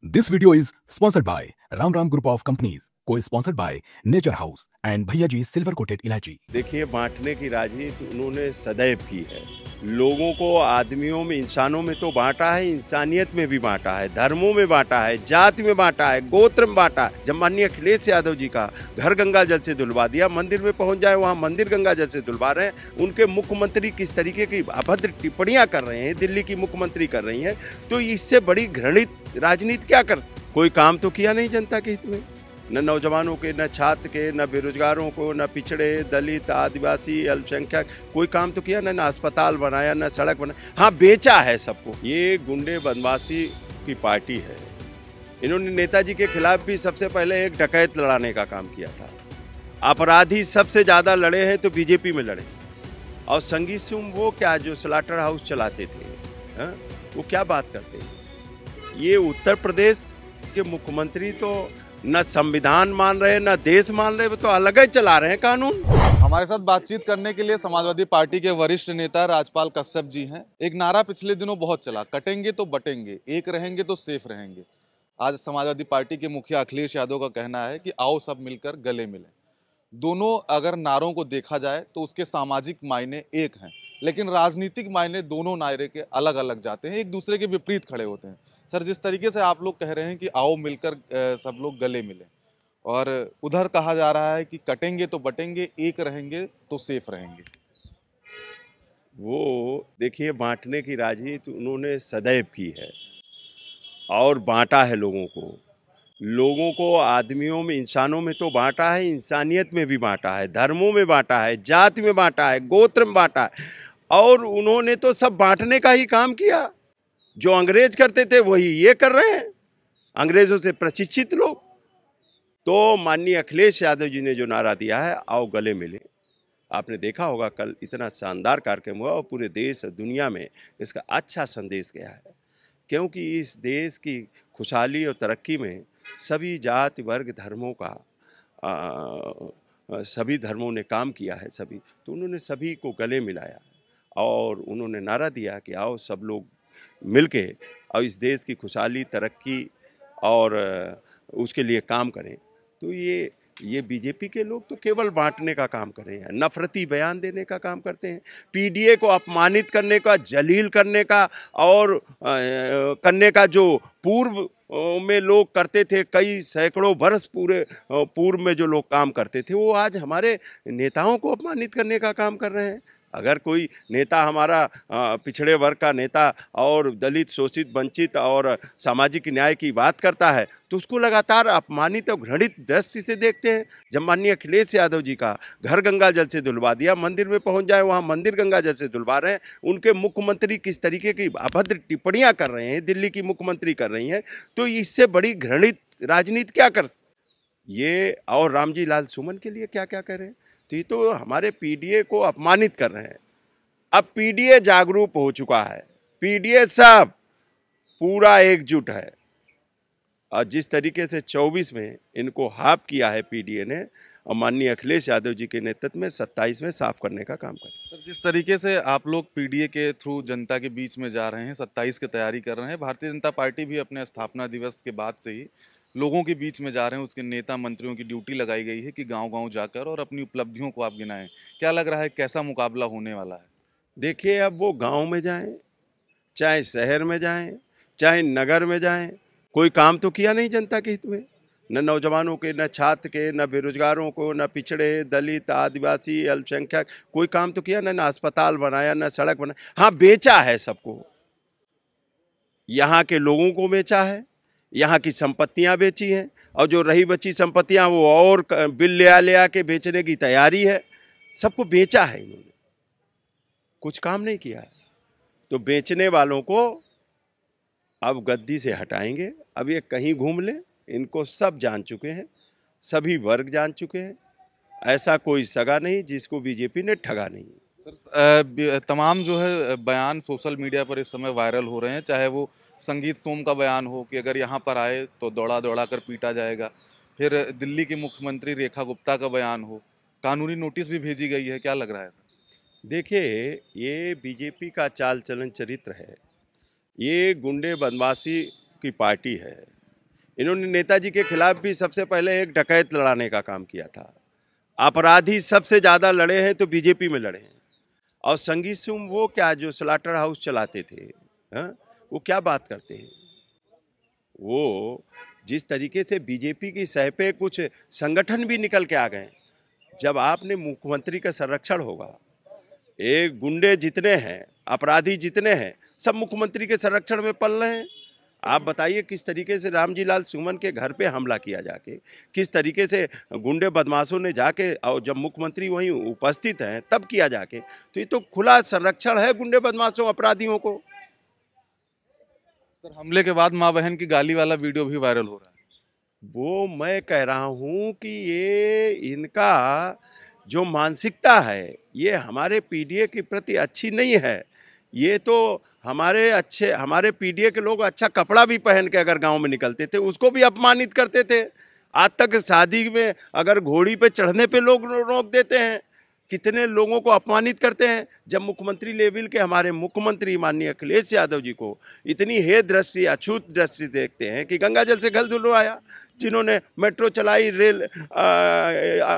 This video is sponsored by Ram Ram Group of Companies, co-sponsored by Nature House and Bhaiya Ji Silver Coated Ilaichi। देखिए, बांटने की राजनीति उन्होंने सदैव की है। लोगों को आदमियों में, इंसानों में तो बांटा है, इंसानियत में भी बांटा है, धर्मों में बांटा है, जाति में बांटा है, गोत्र में बांटा है। जब माननीय अखिलेश यादव जी का घर गंगा जल से धुलवा दिया, मंदिर में पहुंच जाए वहां मंदिर गंगा जल से धुलवा रहे हैं। उनके मुख्यमंत्री किस तरीके की अभद्र टिप्पणियां कर रहे हैं, दिल्ली की मुख्यमंत्री कर रही हैं, तो इससे बड़ी घृणित राजनीति क्या कर। कोई काम तो किया नहीं जनता के हित में, न नौजवानों के, न छात्र के, न बेरोजगारों को, न पिछड़े, दलित, आदिवासी, अल्पसंख्यक, कोई काम तो किया न अस्पताल बनाया, न सड़क बनाया। हाँ, बेचा है सबको। ये गुंडे बदमाशी की पार्टी है। इन्होंने नेताजी के खिलाफ भी सबसे पहले एक डकैत लड़ाने का काम किया था। अपराधी सबसे ज़्यादा लड़े हैं तो बीजेपी में लड़े। और संगीत सिंह वो क्या, जो स्लाटर हाउस चलाते थे, हाँ, वो क्या बात करते हैं। ये उत्तर प्रदेश के मुख्यमंत्री तो न संविधान मान रहे, न देश मान रहे, वो तो अलग ही चला रहे हैं कानून। हमारे साथ बातचीत करने के लिए समाजवादी पार्टी के वरिष्ठ नेता राजपाल कश्यप जी हैं। एक नारा पिछले दिनों बहुत चला, कटेंगे तो बटेंगे, एक रहेंगे तो सेफ रहेंगे। आज समाजवादी पार्टी के मुखिया अखिलेश यादव का कहना है कि आओ सब मिलकर गले मिलें। दोनों अगर नारों को देखा जाए तो उसके सामाजिक मायने एक हैं, लेकिन राजनीतिक मायने दोनों नारे के अलग अलग जाते हैं, एक दूसरे के विपरीत खड़े होते हैं। सर, जिस तरीके से आप लोग कह रहे हैं कि आओ मिलकर सब लोग गले मिलें, और उधर कहा जा रहा है कि कटेंगे तो बटेंगे, एक रहेंगे तो सेफ रहेंगे। वो देखिए, बांटने की राजनीति उन्होंने सदैव की है और बांटा है लोगों को आदमियों में, इंसानों में तो बांटा है, इंसानियत में भी बांटा है, धर्मों में बांटा है, जाति में बांटा है, गोत्र में बांटा है। और उन्होंने तो सब बांटने का ही काम किया। जो अंग्रेज करते थे वही ये कर रहे हैं, अंग्रेजों से प्रशिक्षित लोग। तो माननीय अखिलेश यादव जी ने जो नारा दिया है, आओ गले मिले, आपने देखा होगा कल इतना शानदार कार्यक्रम हुआ और पूरे देश और दुनिया में इसका अच्छा संदेश गया है। क्योंकि इस देश की खुशहाली और तरक्की में सभी जाति, वर्ग, धर्मों का सभी धर्मों ने काम किया है सभी। तो उन्होंने सभी को गले मिलाया और उन्होंने नारा दिया कि आओ सब लोग मिलके और इस देश की खुशहाली, तरक्की और उसके लिए काम करें। तो ये बीजेपी के लोग तो केवल बांटने का काम कर रहे हैं, नफरती बयान देने का काम करते हैं, पीडीए को अपमानित करने का, जलील करने का और करने का जो पूर्व में लोग करते थे, कई सैकड़ों वर्ष पूर्व में जो लोग काम करते थे, वो आज हमारे नेताओं को अपमानित करने का काम कर रहे हैं। अगर कोई नेता हमारा पिछड़े वर्ग का नेता और दलित, शोषित, वंचित और सामाजिक न्याय की बात करता है तो उसको लगातार अपमानित और घृणित दृष्टि से देखते हैं। जब माननीय अखिलेश यादव जी का घर गंगा जल से धुलवा दिया, मंदिर में पहुंच जाए वहां मंदिर गंगा जल से धुलवा रहे हैं। उनके मुख्यमंत्री किस तरीके की अभद्र टिप्पणियां कर रहे हैं, दिल्ली की मुख्यमंत्री कर रही हैं, तो इससे बड़ी घृणित राजनीति क्या कर। ये और रामजी लाल सुमन के लिए क्या क्या कर रहे हैं। तो ये तो हमारे पीडीए को अपमानित कर रहे हैं। अब पीडीए जागरूक हो चुका है, पीडीए सब पूरा एकजुट है। और जिस तरीके से 24 में इनको हाफ किया है पीडीए ने, और माननीय अखिलेश यादव जी के नेतृत्व में 27 में साफ करने का काम करें। सर, जिस तरीके से आप लोग पीडीए के थ्रू जनता के बीच में जा रहे हैं, 27 की तैयारी कर रहे हैं, भारतीय जनता पार्टी भी अपने स्थापना दिवस के बाद से ही लोगों के बीच में जा रहे हैं। उसके नेता मंत्रियों की ड्यूटी लगाई गई है कि गांव-गांव जाकर और अपनी उपलब्धियों को आप गिनाएं। क्या लग रहा है, कैसा मुकाबला होने वाला है? देखिए, अब वो गांव में जाएं, चाहे शहर में जाएं, चाहे नगर में जाएं, कोई काम तो किया नहीं जनता के हित में। न नौजवानों के, न छात्र के, न बेरोजगारों को, न पिछड़े, दलित, आदिवासी, अल्पसंख्यक, कोई काम तो किया न अस्पताल बनाया, न सड़क बनाया। हाँ, बेचा है सबको। यहाँ के लोगों को बेचा है, यहाँ की संपत्तियाँ बेची हैं, और जो रही बची संपत्तियाँ वो और बिल ले आके बेचने की तैयारी है। सबको बेचा है इन्होंने, कुछ काम नहीं किया है। तो बेचने वालों को अब गद्दी से हटाएंगे। अब ये कहीं घूम ले, इनको सब जान चुके हैं, सभी वर्ग जान चुके हैं। ऐसा कोई सगा नहीं जिसको बीजेपी ने ठगा नहीं। सर, तमाम जो है बयान सोशल मीडिया पर इस समय वायरल हो रहे हैं, चाहे वो संगीत सोम का बयान हो कि अगर यहाँ पर आए तो दौड़ा दौड़ा कर पीटा जाएगा, फिर दिल्ली की मुख्यमंत्री रेखा गुप्ता का बयान हो, कानूनी नोटिस भी भेजी गई है। क्या लग रहा है सर? देखिए, ये बीजेपी का चाल चलन चरित्र है। ये गुंडे बदमाशी की पार्टी है। इन्होंने नेताजी के खिलाफ भी सबसे पहले एक डकैत लड़ाने का काम किया था। अपराधी सबसे ज़्यादा लड़े हैं तो बीजेपी में लड़े हैं। और संगीत सिंह वो क्या जो स्लाटर हाउस चलाते थे, हाँ, वो क्या बात करते हैं। वो जिस तरीके से बीजेपी की सह पे कुछ संगठन भी निकल के आ गए। जब आपने मुख्यमंत्री का संरक्षण होगा, एक गुंडे जितने हैं, अपराधी जितने हैं, सब मुख्यमंत्री के संरक्षण में पल रहे हैं। आप बताइए किस तरीके से रामजी लाल सुमन के घर पे हमला किया जाके, किस तरीके से गुंडे बदमाशों ने जाके, और जब मुख्यमंत्री वहीं उपस्थित हैं तब किया जाके। तो ये तो खुला संरक्षण है गुंडे बदमाशों अपराधियों को। सर, हमले के बाद माँ बहन की गाली वाला वीडियो भी वायरल हो रहा है। वो मैं कह रहा हूँ कि ये इनका जो मानसिकता है ये हमारे पीडीए के प्रति अच्छी नहीं है। ये तो हमारे पीडीए के लोग अच्छा कपड़ा भी पहन के अगर गांव में निकलते थे उसको भी अपमानित करते थे। आज तक शादी में अगर घोड़ी पे चढ़ने पे लोग रोक देते हैं, कितने लोगों को अपमानित करते हैं। जब मुख्यमंत्री लेवल के हमारे मुख्यमंत्री माननीय अखिलेश यादव जी को इतनी हे दृष्टि, अछूत दृष्टि देखते हैं कि गंगा जल से घल धुलवाया, जिन्होंने मेट्रो चलाई, रेल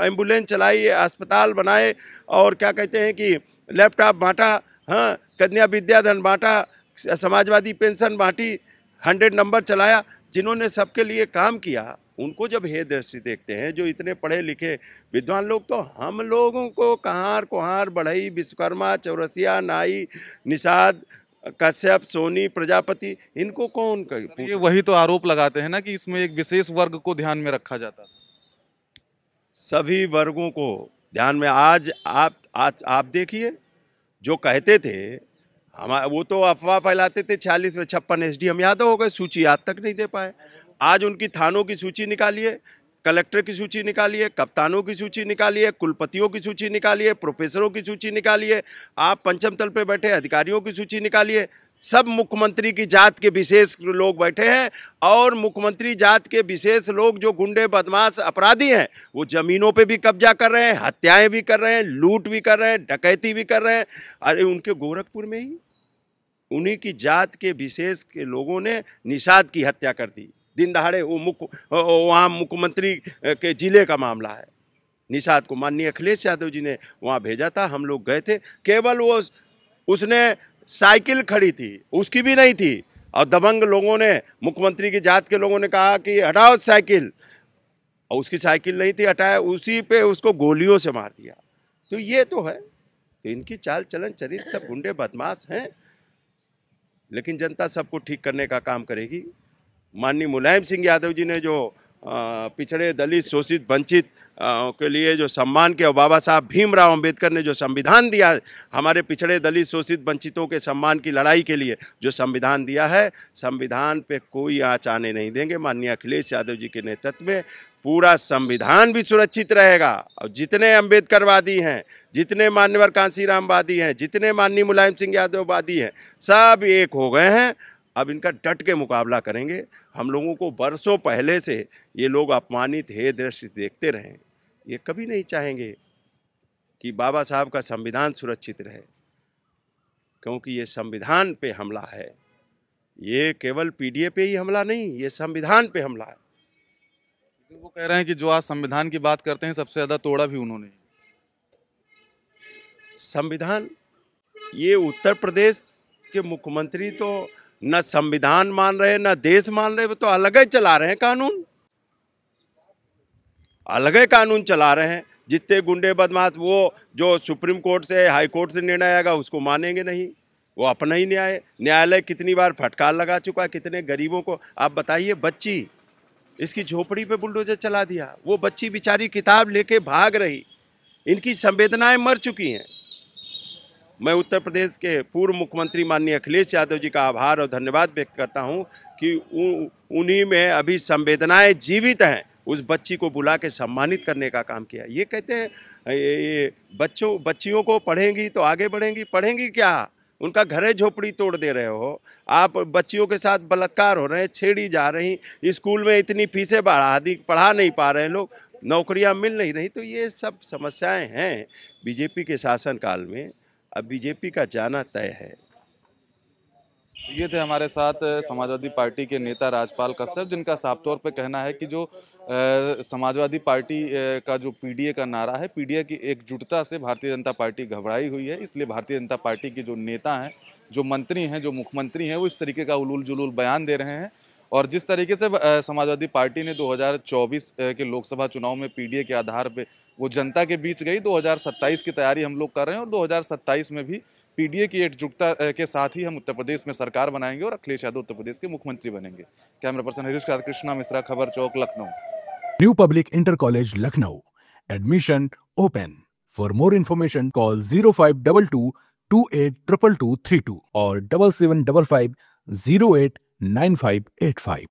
एम्बुलेंस चलाई, अस्पताल बनाए, और क्या कहते हैं कि लैपटॉप बांटा, हाँ, कन्या विद्याधन बांटा, समाजवादी पेंशन बांटी, 100 नंबर चलाया, जिन्होंने सबके लिए काम किया, उनको जब हे दृष्टि देखते हैं जो इतने पढ़े लिखे विद्वान लोग, तो हम लोगों को कहार कुहार, बढ़ई, विश्वकर्मा, चौरसिया, नाई, निषाद, कश्यप, सोनी, प्रजापति, इनको कौन ये वही तो आरोप लगाते हैं ना कि इसमें एक विशेष वर्ग को ध्यान में रखा जाता है। सभी वर्गों को ध्यान में। आज आप देखिए, जो कहते थे वो तो अफवाह फैलाते थे 46 में 56 एसडीएम यादव हो गए, सूची आज तक नहीं दे पाए। आज उनकी थानों की सूची निकालिए, कलेक्टर की सूची निकालिए, कप्तानों की सूची निकालिए, कुलपतियों की सूची निकालिए, प्रोफेसरों की सूची निकालिए, आप पंचम तल पे बैठे अधिकारियों की सूची निकालिए। सब मुख्यमंत्री की जात के विशेष लोग बैठे हैं, और मुख्यमंत्री जात के विशेष लोग जो गुंडे बदमाश अपराधी हैं वो जमीनों पे भी कब्जा कर रहे हैं, हत्याएं भी कर रहे हैं, लूट भी कर रहे हैं, डकैती भी कर रहे हैं। अरे उनके गोरखपुर में ही उन्हीं की जात के विशेष के लोगों ने निषाद की हत्या कर दी दिन दहाड़े। वहाँ मुख्यमंत्री के जिले का मामला है। निषाद को माननीय अखिलेश यादव जी ने वहाँ भेजा था, हम लोग गए थे। केवल उसने साइकिल खड़ी थी, उसकी भी नहीं थी, और दबंग लोगों ने, मुख्यमंत्री की जात के लोगों ने कहा कि हटाओ साइकिल, और उसकी साइकिल नहीं थी, हटाया, उसी पे उसको गोलियों से मार दिया। तो ये तो है, तो इनकी चाल चलन चरित्र सब गुंडे बदमाश हैं, लेकिन जनता सबको ठीक करने का काम करेगी। माननीय मुलायम सिंह यादव जी ने जो पिछड़े, दलित, शोषित, वंचित के लिए जो सम्मान किया, बाबा साहब भीमराव अंबेडकर ने जो संविधान दिया, हमारे पिछड़े, दलित, शोषित, वंचितों के सम्मान की लड़ाई के लिए जो संविधान दिया है, संविधान पे कोई आँच आने नहीं देंगे। माननीय अखिलेश यादव जी के नेतृत्व में पूरा संविधान भी सुरक्षित रहेगा। और जितने अम्बेडकरवादी हैं, जितने मान्यवर कांशीरामवादी हैं, जितने माननीय मुलायम सिंह यादववादी हैं, सब एक हो गए हैं। अब इनका डट के मुकाबला करेंगे। हम लोगों को बरसों पहले से ये लोग अपमानित हे दृश्य देखते रहें, ये कभी नहीं चाहेंगे कि बाबा साहब का संविधान सुरक्षित रहे, क्योंकि ये संविधान पे हमला है। ये केवल पीडीए पे ही हमला नहीं, ये संविधान पे हमला है। वो कह रहे हैं कि जो आज संविधान की बात करते हैं सबसे ज्यादा तोड़ा भी उन्होंने। संविधान, ये उत्तर प्रदेश के मुख्यमंत्री तो न संविधान मान रहे, न देश मान रहे, वो तो अलग ही चला रहे हैं कानून, अलग ही कानून चला रहे हैं। जितने गुंडे बदमाश, वो जो सुप्रीम कोर्ट से, हाई कोर्ट से निर्णय आएगा उसको मानेंगे नहीं, वो अपना ही न्यायालय कितनी बार फटकार लगा चुका है, कितने गरीबों को। आप बताइए, बच्ची इसकी झोपड़ी पे बुलडोजर चला दिया, वो बच्ची बेचारी किताब लेके भाग रही, इनकी संवेदनाएं मर चुकी हैं। मैं उत्तर प्रदेश के पूर्व मुख्यमंत्री माननीय अखिलेश यादव जी का आभार और धन्यवाद व्यक्त करता हूं कि उन्हीं में अभी संवेदनाएं जीवित हैं। उस बच्ची को बुला के सम्मानित करने का काम किया। ये कहते हैं ये बच्चियों को पढ़ेंगी तो आगे बढ़ेंगी, पढ़ेंगी क्या? उनका घरे झोपड़ी तोड़ दे रहे हो आप। बच्चियों के साथ बलात्कार हो रहे हैं, छेड़ी जा रही, स्कूल में इतनी फीसें बढ़ा दी, पढ़ा नहीं पा रहे लोग, नौकरियां मिल नहीं रही। तो ये सब समस्याएं हैं बीजेपी के शासनकाल में। अब बीजेपी का जाना तय है। ये थे हमारे साथ समाजवादी पार्टी के नेता राजपाल कश्यप, जिनका साफ तौर पे कहना है कि जो समाजवादी पार्टी का जो पीडीए का नारा है, पीडीए की एकजुटता से भारतीय जनता पार्टी घबराई हुई है। इसलिए भारतीय जनता पार्टी के जो नेता हैं, जो मंत्री हैं, जो मुख्यमंत्री हैं, वो इस तरीके का उलूल जुलूल बयान दे रहे हैं। और जिस तरीके से समाजवादी पार्टी ने 2024 के लोकसभा चुनाव में पीडीए के आधार पे वो जनता के बीच गई, 2027 की तैयारी हम लोग कर रहे हैं और 2027 में भी पीडीए की एकजुटता के साथ ही हम उत्तर प्रदेश में सरकार बनाएंगे और अखिलेश यादव उत्तर प्रदेश के मुख्यमंत्री बनेंगे। कैमरा पर्सन हरीश कृष्णा मिश्रा, खबर चौक, Lucknow. New Public Inter College, Lucknow. Admission open. For more information, call 0522 282232 or 7755 089585.